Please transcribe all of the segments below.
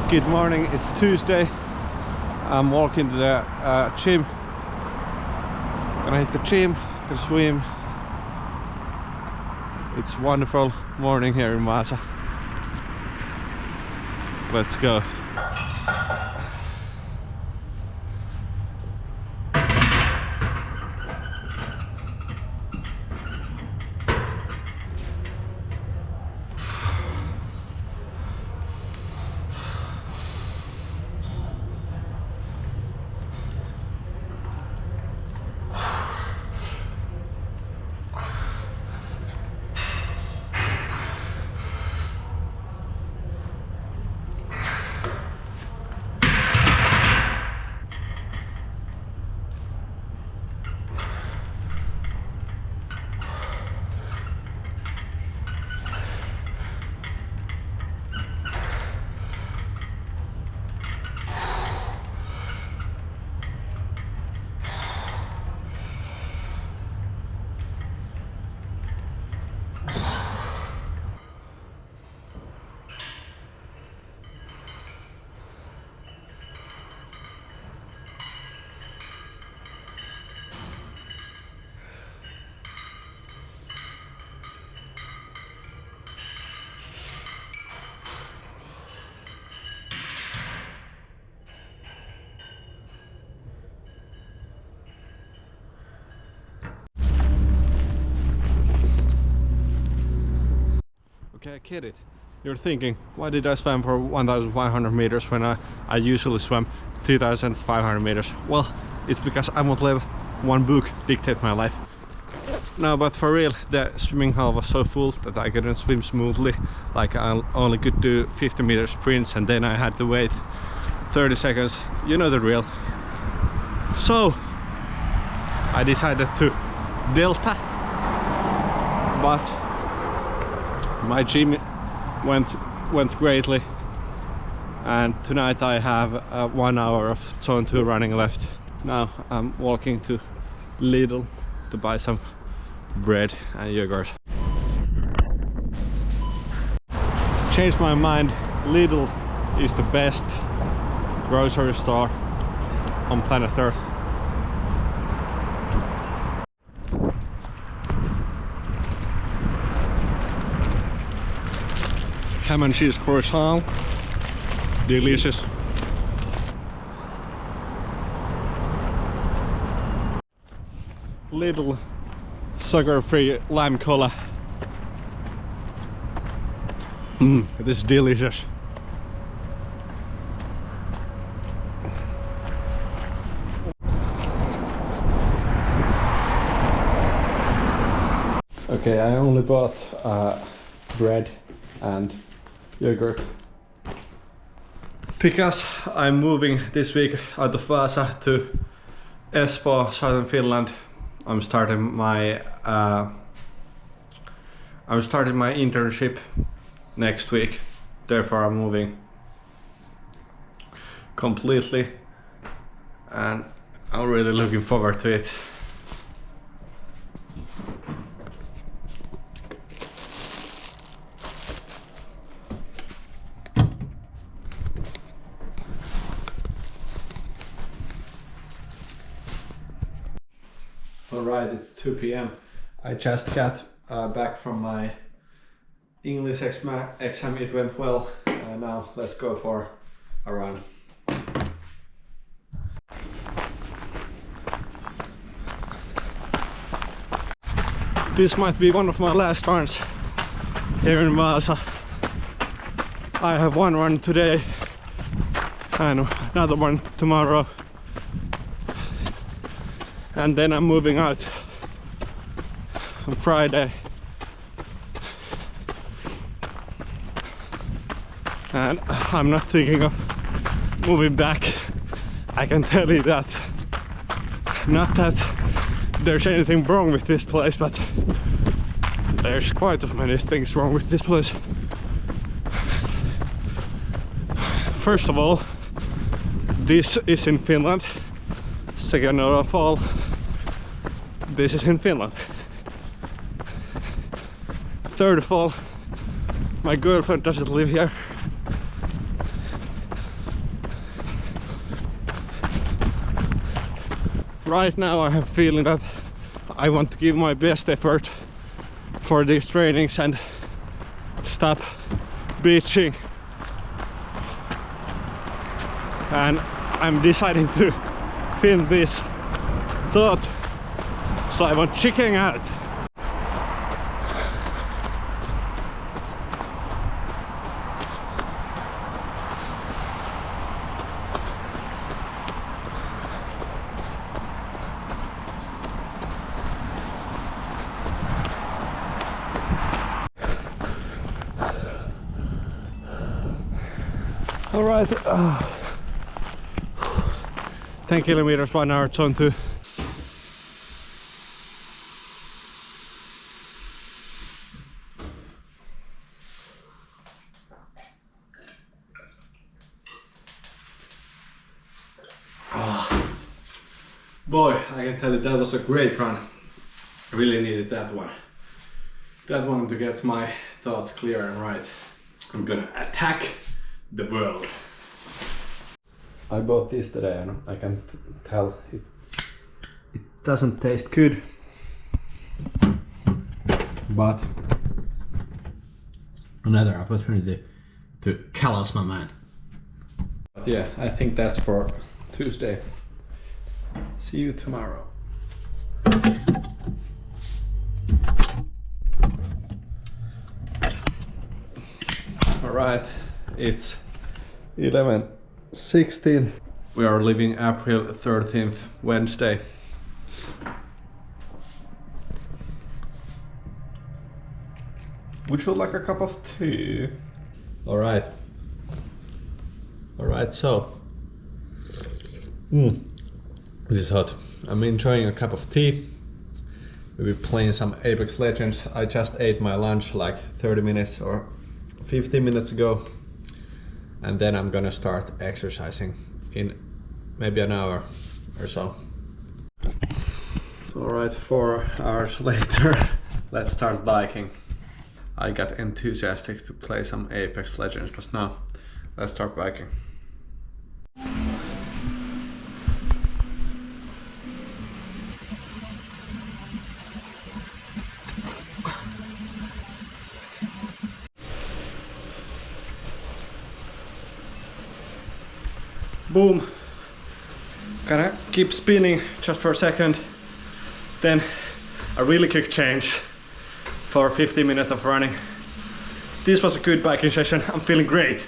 Good morning, it's Tuesday. I'm walking to the gym. Gonna hit the gym, gonna swim. It's wonderful morning here in Vaasa. Let's go. Okay, I get it. You're thinking, why did I swim for 1,500 meters when I usually swim 2,500 meters? Well, it's because I won't let one book dictate my life. No, but for real, the swimming hole was so full that I couldn't swim smoothly. Like, I only could do 50-meter sprints and then I had to wait 30 seconds. You know the drill. So I decided to delta, but my gym went greatly, and tonight I have 1 hour of zone 2 running left. Now I'm walking to Lidl to buy some bread and yogurt. Changed my mind. Lidl is the best grocery store on planet Earth. Ham and cheese croissant, delicious. Little sugar-free lime cola. This is delicious. Okay, I only bought bread and yogurt because I'm moving this week out of Vaasa to Espoo, southern Finland. I'm starting my internship next week. Therefore, I'm moving completely, and I'm really looking forward to it. Alright, it's 2 p.m. I just got back from my English exam. It went well. Now let's go for a run. This might be one of my last runs here in Vaasa. I have one run today and another one tomorrow. And then I'm moving out on Friday. And I'm not thinking of moving back. I can tell you that. Not that there's anything wrong with this place, but there's quite many things wrong with this place. First of all, this is in Finland. Second of all, this is in Finland. Third of all, my girlfriend doesn't live here. right now I have a feeling that I want to give my best effort for these trainings and stop bitching. And I'm deciding to film this thought, so I want chicken out. All right, 10 kilometers, 1 hour, zone 2. Boy, I can tell you that was a great run. I really needed that one. That one to get my thoughts clear and right. I'm gonna attack the world. I bought this today and I can tell it doesn't taste good. But another opportunity to callous my mind. But yeah, I think that's for Tuesday. See you tomorrow. Alright, it's 11:16. We are leaving April 13th, Wednesday. Would you like a cup of tea? Alright. Alright, so. This is hot. I'm enjoying a cup of tea. We'll be playing some Apex Legends. I just ate my lunch like 30 minutes or 15 minutes ago. And then I'm gonna start exercising in maybe an hour or so. Alright, 4 hours later, let's start biking. I got enthusiastic to play some Apex Legends, but now let's start biking. Boom. Gonna keep spinning just for a second. Then a really quick change for 50 minutes of running. This was a good biking session. I'm feeling great.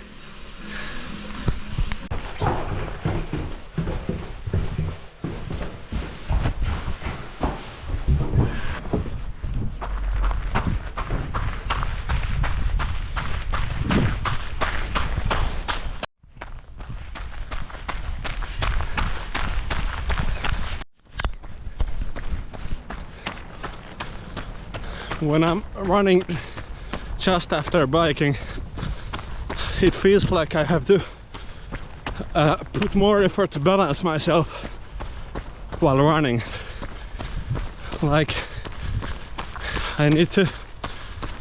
When I'm running just after biking, it feels like I have to put more effort to balance myself while running. Like I need to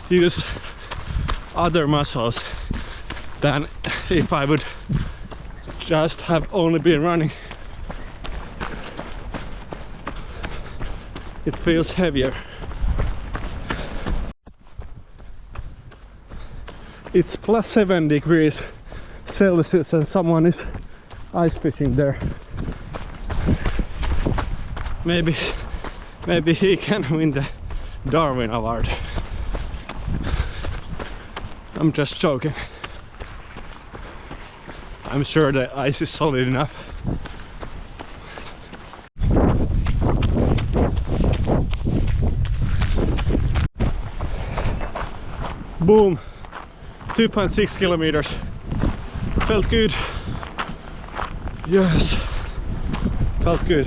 use other muscles than if I would just have only been running. It feels heavier. It's +7 degrees Celsius and someone is ice fishing there. Maybe he can win the Darwin Award. I'm just joking. I'm sure the ice is solid enough. Boom! 2.6 kilometers. Felt good. Yes. Felt good.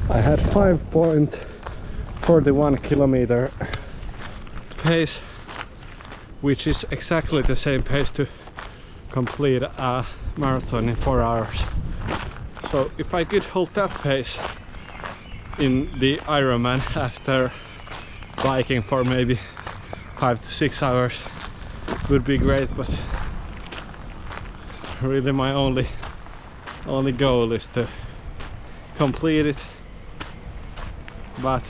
I had 5.41 kilometer pace, which is exactly the same pace to complete a marathon in 4 hours. So if I could hold that pace in the Ironman after biking for maybe 5 to 6 hours would be great, but really my only goal is to complete it, but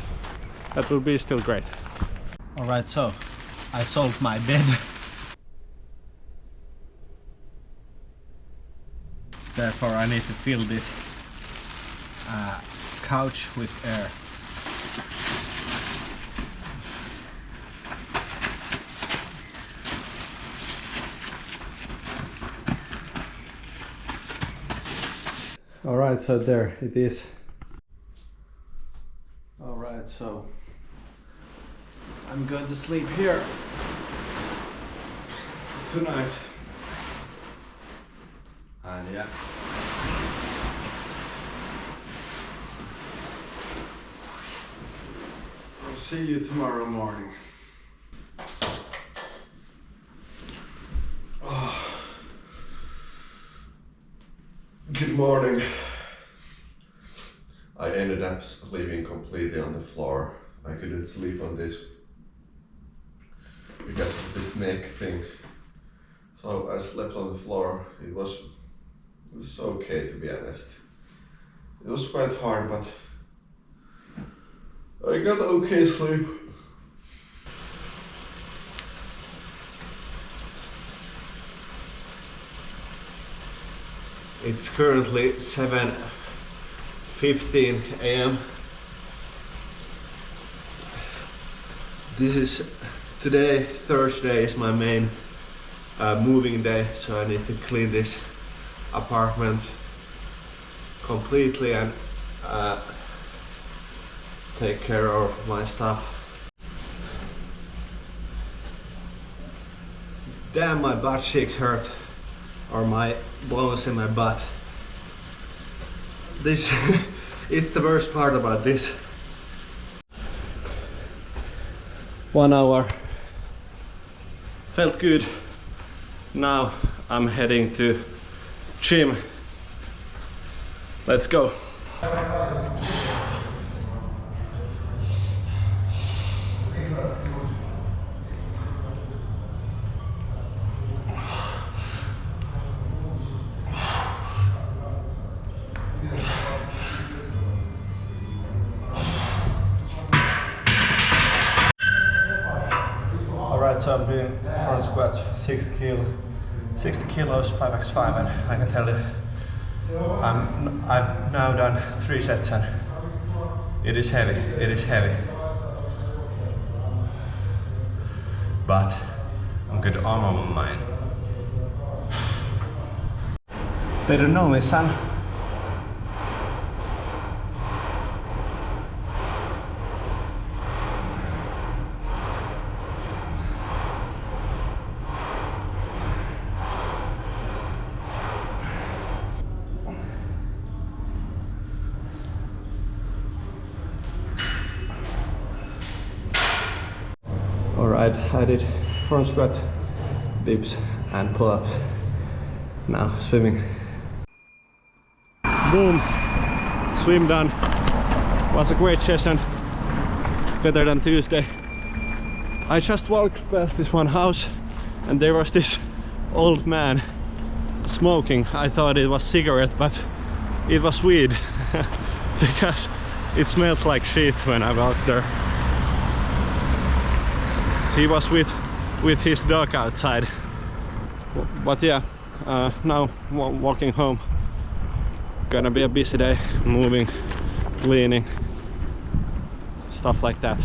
that will be still great. Alright, so I solved my bed. Therefore I need to fill this couch with air. Alright, so there it is. Alright, so I'm going to sleep here tonight. And yeah. I'll see you tomorrow morning. Good morning. I ended up sleeping completely on the floor. I couldn't sleep on this because of this neck thing. So I slept on the floor. It was okay, to be honest. It was quite hard, but I got okay sleep. It's currently 7:15 a.m. This is today, Thursday, is my main moving day, so I need to clean this apartment completely and take care of my stuff. Damn, my butt cheeks hurt, or my bones in my butt. This it's the worst part about this. 1 hour felt good. Now I'm heading to gym. Let's go. Alright, so I'm doing front squats, 60 kilos, 5x5, and I can tell you, I've now done 3 sets and it is heavy, but I'm good on my mind. They don't know me, son. Alright, I did front squat, dips and pull-ups. Now swimming. Boom! Swim done. Was a great session. Better than Tuesday. I just walked past this one house and there was this old man smoking. I thought it was cigarette, but it was weed because it smelled like shit when I walked there. He was with his dog outside. But yeah, now walking home. Gonna be a busy day, moving, cleaning, stuff like that.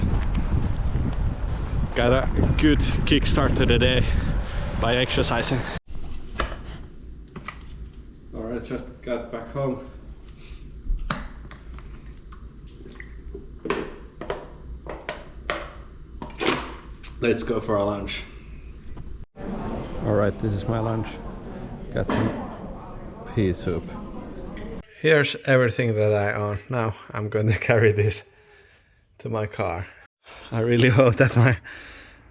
Got a good kickstart to the day by exercising. Alright, just got back home. Let's go for our lunch. Alright, this is my lunch. Got some pea soup. Here's everything that I own. Now I'm going to carry this to my car. I really hope that my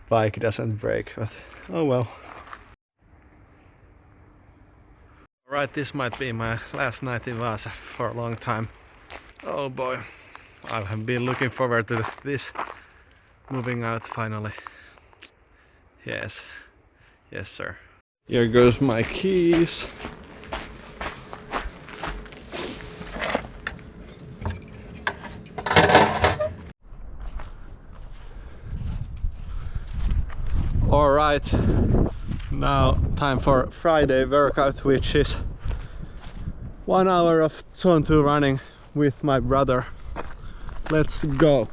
bike doesn't break, but oh well. Alright, this might be my last night in Vaasa for a long time. Oh boy, I have been looking forward to this. Moving out finally. Yes, yes sir. Here goes my keys. Alright, now time for Friday workout, which is 1 hour of zone 2 running with my brother. Let's go!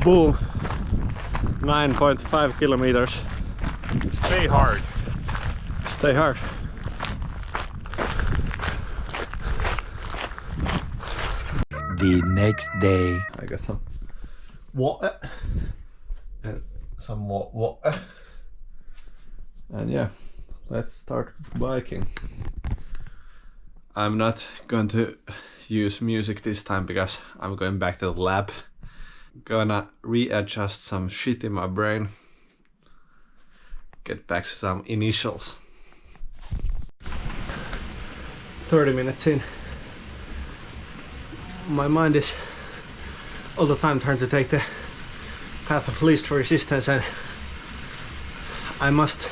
Boom! 9.5 kilometers. Stay hard. Stay hard. The next day. I got some water and some water. And yeah, let's start biking. I'm not going to use music this time because I'm going back to the lab. Gonna readjust some shit in my brain. Get back to some initials. 30 minutes in. My mind is all the time trying to take the path of least resistance, and I must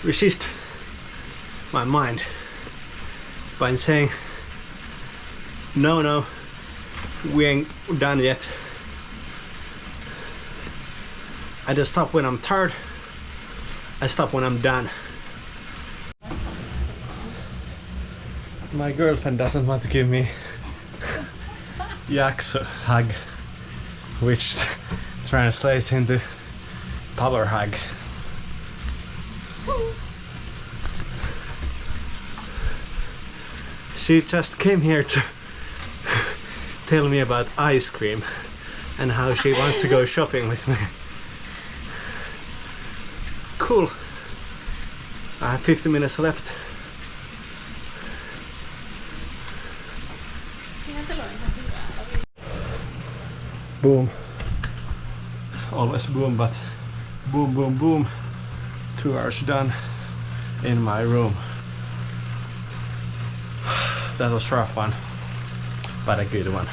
resist my mind by saying no, we ain't done yet. I don't stop when I'm tired, I stop when I'm done. My girlfriend doesn't want to give me Jakso hug, which translates into power hug. She just came here to tell me about ice cream and how she wants to go shopping with me. Cool. I have 50 minutes left. Boom. Always boom, but boom, boom, boom. 2 hours done in my room. That was a rough one, but a good one.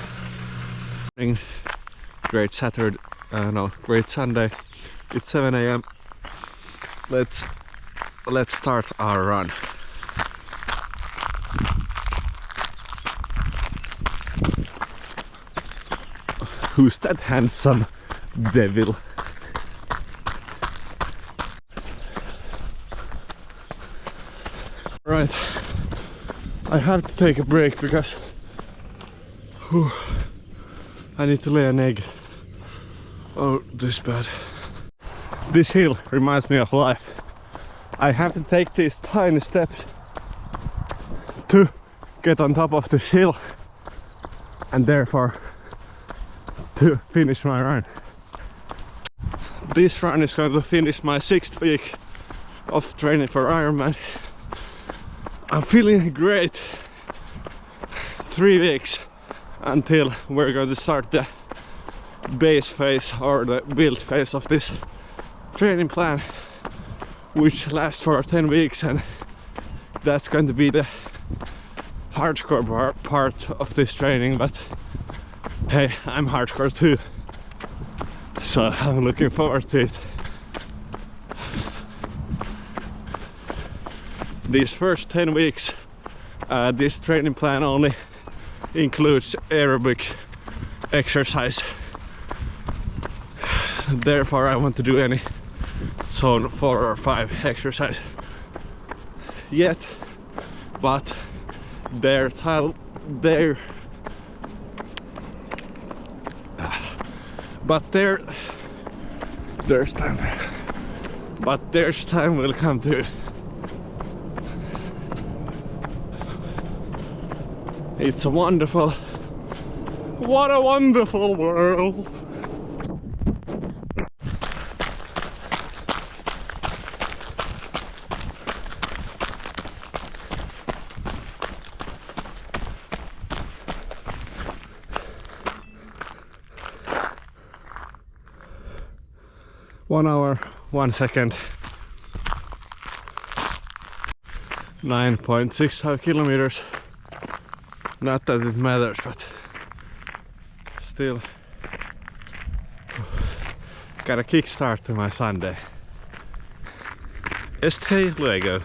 Great Saturday, great Sunday. It's 7 AM. Let's start our run. Who's that handsome devil? Right, I have to take a break because I need to lay an egg. Oh, this bad. This hill reminds me of life. I have to take these tiny steps to get on top of this hill and therefore to finish my run. This run is going to finish my 6th week of training for Ironman. I'm feeling great. 3 weeks until we're going to start the base phase or the build phase of this training plan, which lasts for 10 weeks, and that's going to be the hardcore part of this training. But hey, I'm hardcore too, so I'm looking forward to it. These first 10 weeks, this training plan only includes aerobic exercise. Therefore, I want to do any zone 4 or 5 exercise yet, but there's time will come too. It's a wonderful, what a wonderful world. One hour, 1 second. 9.65 kilometers. Not that it matters, but still got a kickstart to my Sunday. Stay Lego.